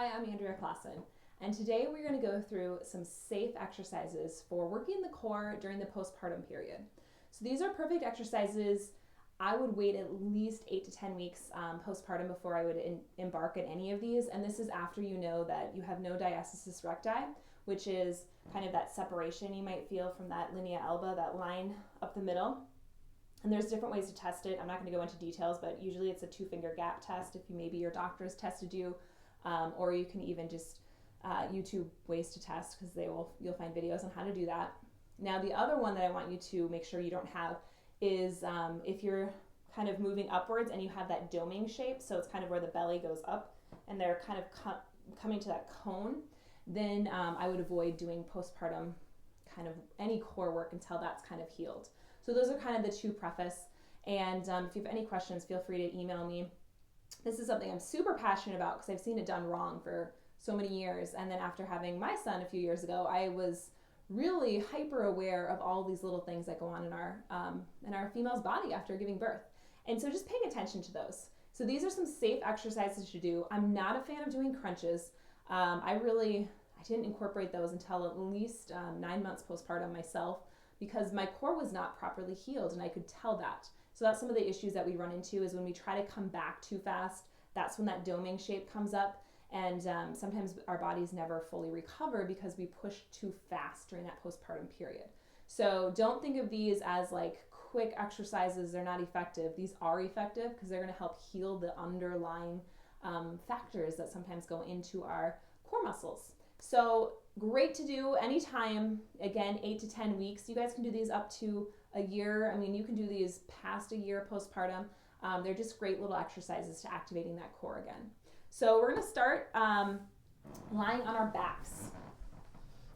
Hi, I'm Andrea Clausen, and today we're going to go through some safe exercises for working the core during the postpartum period. So these are perfect exercises. I would wait at least 8 to 10 weeks postpartum before I would embark in any of these, and this is after you know that you have no diastasis recti, which is kind of that separation you might feel from that linea alba, that line up the middle. And there's different ways to test it. I'm not going to go into details, but usually it's a 2-finger gap test if maybe your doctor has tested you. Or you can even just YouTube ways to test because you'll find videos on how to do that. Now the other one that I want you to make sure you don't have is if you're kind of moving upwards and you have that doming shape, so it's kind of where the belly goes up and they're kind of coming to that cone, then I would avoid doing postpartum kind of any core work until that's kind of healed. So those are kind of the two preface, and if you have any questions, feel free to email me. This is something I'm super passionate about because I've seen it done wrong for so many years. And then after having my son a few years ago, I was really hyper aware of all these little things that go on in our female's body after giving birth. And so just paying attention to those. So these are some safe exercises to do. I'm not a fan of doing crunches. I didn't incorporate those until at least 9 months postpartum myself because my core was not properly healed and I could tell that. So that's some of the issues that we run into is when we try to come back too fast, that's when that doming shape comes up. And sometimes our bodies never fully recover because we push too fast during that postpartum period. So don't think of these as like quick exercises. They're not effective. These are effective because they're going to help heal the underlying factors that sometimes go into our core muscles. So great to do anytime, again, 8 to 10 weeks. You guys can do these up to a year. I mean, you can do these past a year postpartum. They're just great little exercises to activating that core again. So we're going to start lying on our backs.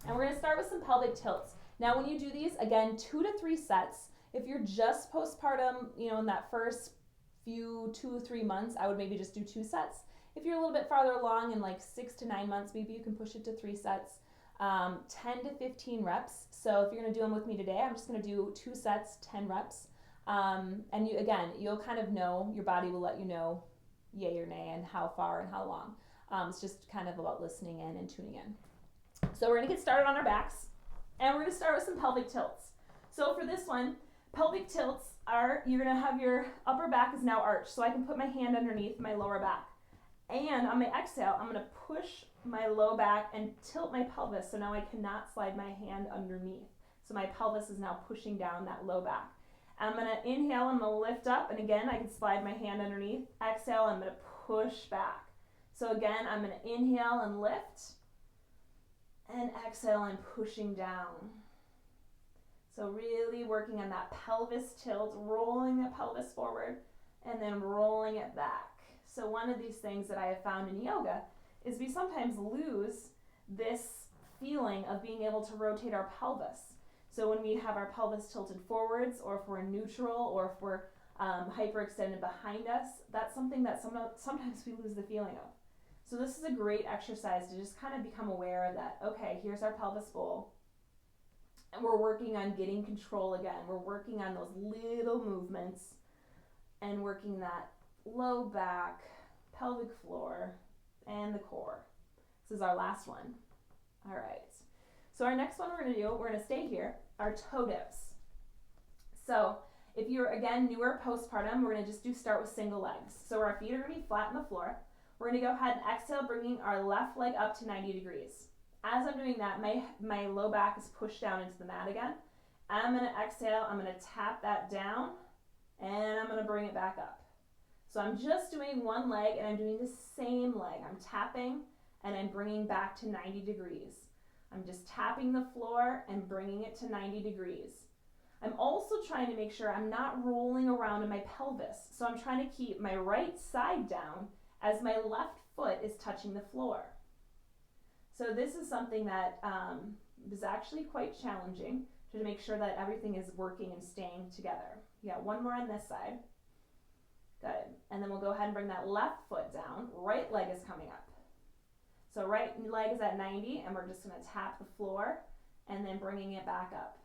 And we're going to start with some pelvic tilts. Now, when you do these, again, 2 to 3 sets. If you're just postpartum, in that first few 2 or 3 months, I would maybe just do 2 sets. If you're a little bit farther along in like 6 to 9 months, maybe you can push it to 3 sets. 10 to 15 reps. So if you're going to do them with me today, I'm just going to do 2 sets, 10 reps. And you'll kind of know, your body will let you know yay or nay and how far and how long. It's just kind of about listening in and tuning in. So we're going to get started on our backs, and we're going to start with some pelvic tilts. So for this one, pelvic tilts are, you're going to have your upper back is now arched, so I can put my hand underneath my lower back. And on my exhale, I'm going to push my low back and tilt my pelvis, so now I cannot slide my hand underneath. So my pelvis is now pushing down that low back. I'm going to inhale, I'm going to lift up, and again, I can slide my hand underneath. Exhale, I'm going to push back. So again, I'm going to inhale and lift, and exhale, I'm pushing down. So really working on that pelvis tilt, rolling the pelvis forward, and then rolling it back. So one of these things that I have found in yoga is we sometimes lose this feeling of being able to rotate our pelvis. So when we have our pelvis tilted forwards, or if we're neutral, or if we're hyperextended behind us, that's something that sometimes we lose the feeling of. So this is a great exercise to just kind of become aware that, okay, here's our pelvis bowl, and we're working on getting control again. We're working on those little movements and working that low back, pelvic floor, and the core. This is our last one. All right. So our next one we're going to stay here, our toe dips. So if you're, again, newer postpartum, we're going to start with single legs. So our feet are going to be flat on the floor. We're going to go ahead and exhale, bringing our left leg up to 90 degrees. As I'm doing that, my low back is pushed down into the mat again. I'm going to exhale, I'm going to tap that down, and I'm going to bring it back up. So I'm just doing one leg, and I'm doing the same leg. I'm tapping, and I'm bringing back to 90 degrees. I'm just tapping the floor and bringing it to 90 degrees. I'm also trying to make sure I'm not rolling around in my pelvis. So I'm trying to keep my right side down as my left foot is touching the floor. So this is something that is actually quite challenging to make sure that everything is working and staying together. Yeah, one more on this side. Good. And then we'll go ahead and bring that left foot down. Right leg is coming up. So right leg is at 90, and we're just going to tap the floor and then bringing it back up.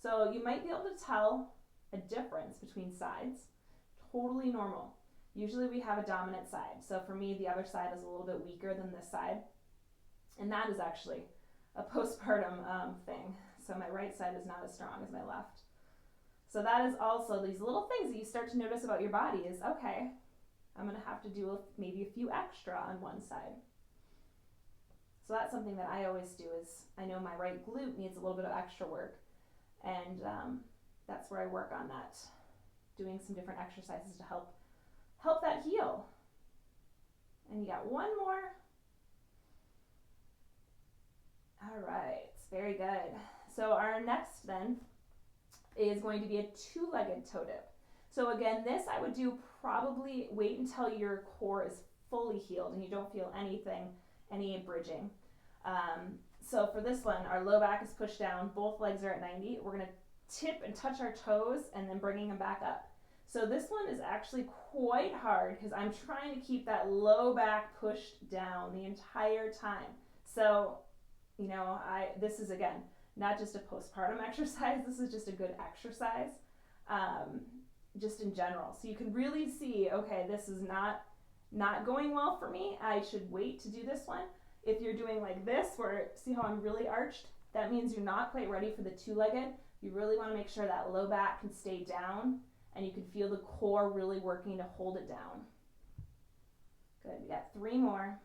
So you might be able to tell a difference between sides. Totally normal. Usually we have a dominant side. So for me, the other side is a little bit weaker than this side. And that is actually a postpartum thing. So my right side is not as strong as my left. So that is also these little things that you start to notice about your body is, okay, I'm going to have to do maybe a few extra on one side. So that's something that I always do is I know my right glute needs a little bit of extra work. And that's where I work on that, doing some different exercises to help that heal. And you got one more. All right, very good. So our next then is going to be a two-legged toe dip. So again, this I would do probably wait until your core is fully healed and you don't feel anything, any bridging. So for this one, our low back is pushed down, both legs are at 90. We're gonna tip and touch our toes and then bringing them back up. So this one is actually quite hard because I'm trying to keep that low back pushed down the entire time. So, you know, this is again, not just a postpartum exercise, this is just a good exercise, just in general. So you can really see, okay, this is not going well for me. I should wait to do this one. If you're doing like this, where see how I'm really arched, that means you're not quite ready for the two-legged. You really want to make sure that low back can stay down and you can feel the core really working to hold it down. Good, we got 3 more.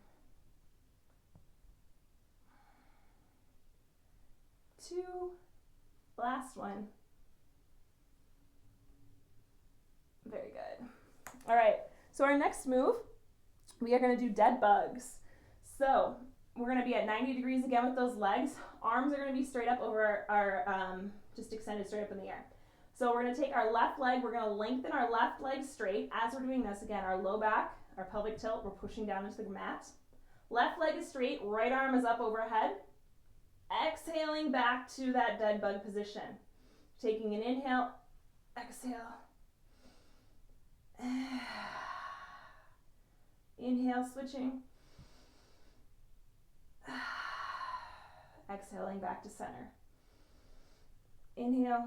2, last one. Very good. All right, so our next move, we are going to do dead bugs. So we're going to be at 90 degrees again with those legs. Arms are going to be straight up over our just extended straight up in the air. So we're going to take our left leg, we're going to lengthen our left leg straight. As we're doing this, again, our low back, our pelvic tilt, we're pushing down into the mat. Left leg is straight, right arm is up overhead. Exhaling back to that dead bug position. Taking an inhale, exhale. Inhale, switching. Exhaling back to center. Inhale.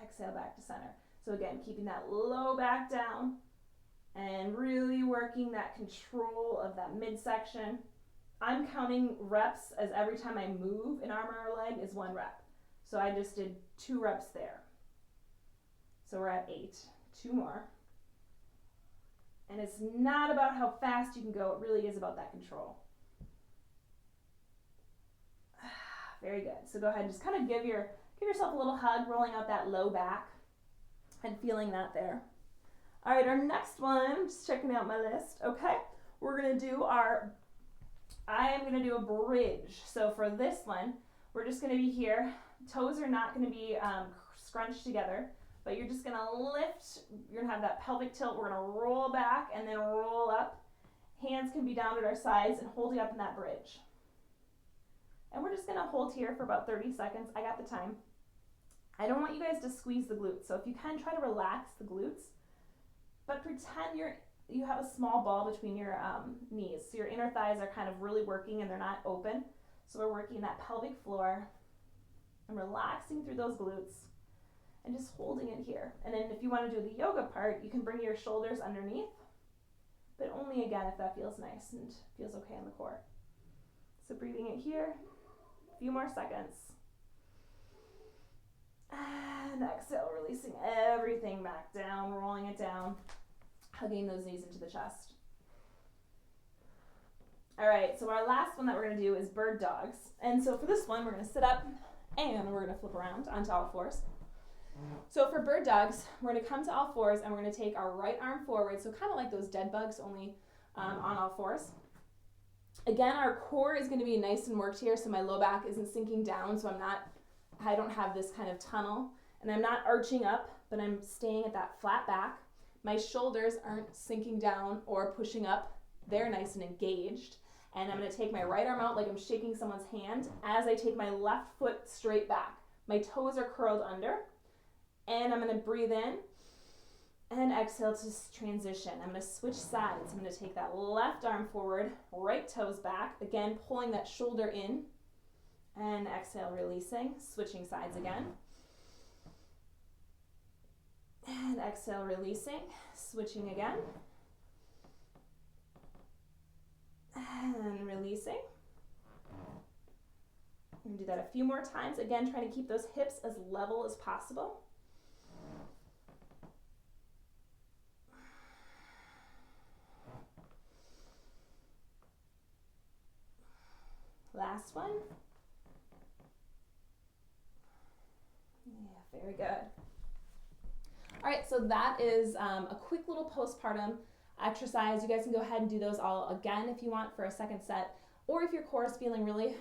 Exhale back to center. So again, keeping that low back down and really working that control of that midsection. I'm counting reps as every time I move an arm or a leg is 1 rep. So I just did 2 reps there. So we're at 8. 2 more. And it's not about how fast you can go, it really is about that control. Very good. So go ahead and just kind of give yourself a little hug, rolling out that low back and feeling that there. All right, our next one, just checking out my list. Okay, we're going to do I am going to do a bridge. So for this one, we're just going to be here. Toes are not going to be scrunched together, but you're just going to lift. You're going to have that pelvic tilt. We're going to roll back and then roll up. Hands can be down at our sides and holding up in that bridge. And we're just going to hold here for about 30 seconds. I got the time. I don't want you guys to squeeze the glutes. So if you can, try to relax the glutes, but pretend you have a small ball between your knees. So your inner thighs are kind of really working and they're not open. So we're working that pelvic floor and relaxing through those glutes and just holding it here. And then if you want to do the yoga part, you can bring your shoulders underneath, but only again if that feels nice and feels okay in the core. So breathing it here, a few more seconds. And exhale, releasing everything back down, rolling it down, hugging those knees into the chest. All right, so our last one that we're going to do is bird dogs. And so for this one, we're going to sit up and we're going to flip around onto all fours. So for bird dogs, we're going to come to all fours and we're going to take our right arm forward. So kind of like those dead bugs, only on all fours. Again, our core is going to be nice and worked here, so my low back isn't sinking down, so I don't have this kind of tunnel, and I'm not arching up, but I'm staying at that flat back. My shoulders aren't sinking down or pushing up. They're nice and engaged. And I'm going to take my right arm out like I'm shaking someone's hand as I take my left foot straight back. My toes are curled under, and I'm going to breathe in and exhale to transition. I'm going to switch sides. I'm going to take that left arm forward, right toes back, again pulling that shoulder in, and exhale, releasing, switching sides again. And exhale, releasing, switching again. And releasing. And do that a few more times. Again, trying to keep those hips as level as possible. Last one. Yeah, very good. All right, so that is a quick little postpartum exercise. You guys can go ahead and do those all again if you want for a second set, or if your core is feeling really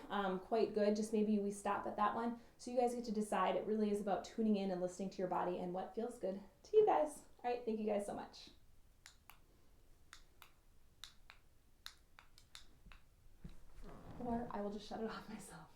quite good, just maybe we stop at that one. So you guys get to decide. It really is about tuning in and listening to your body and what feels good to you guys. All right, thank you guys so much. Or I will just shut it off myself.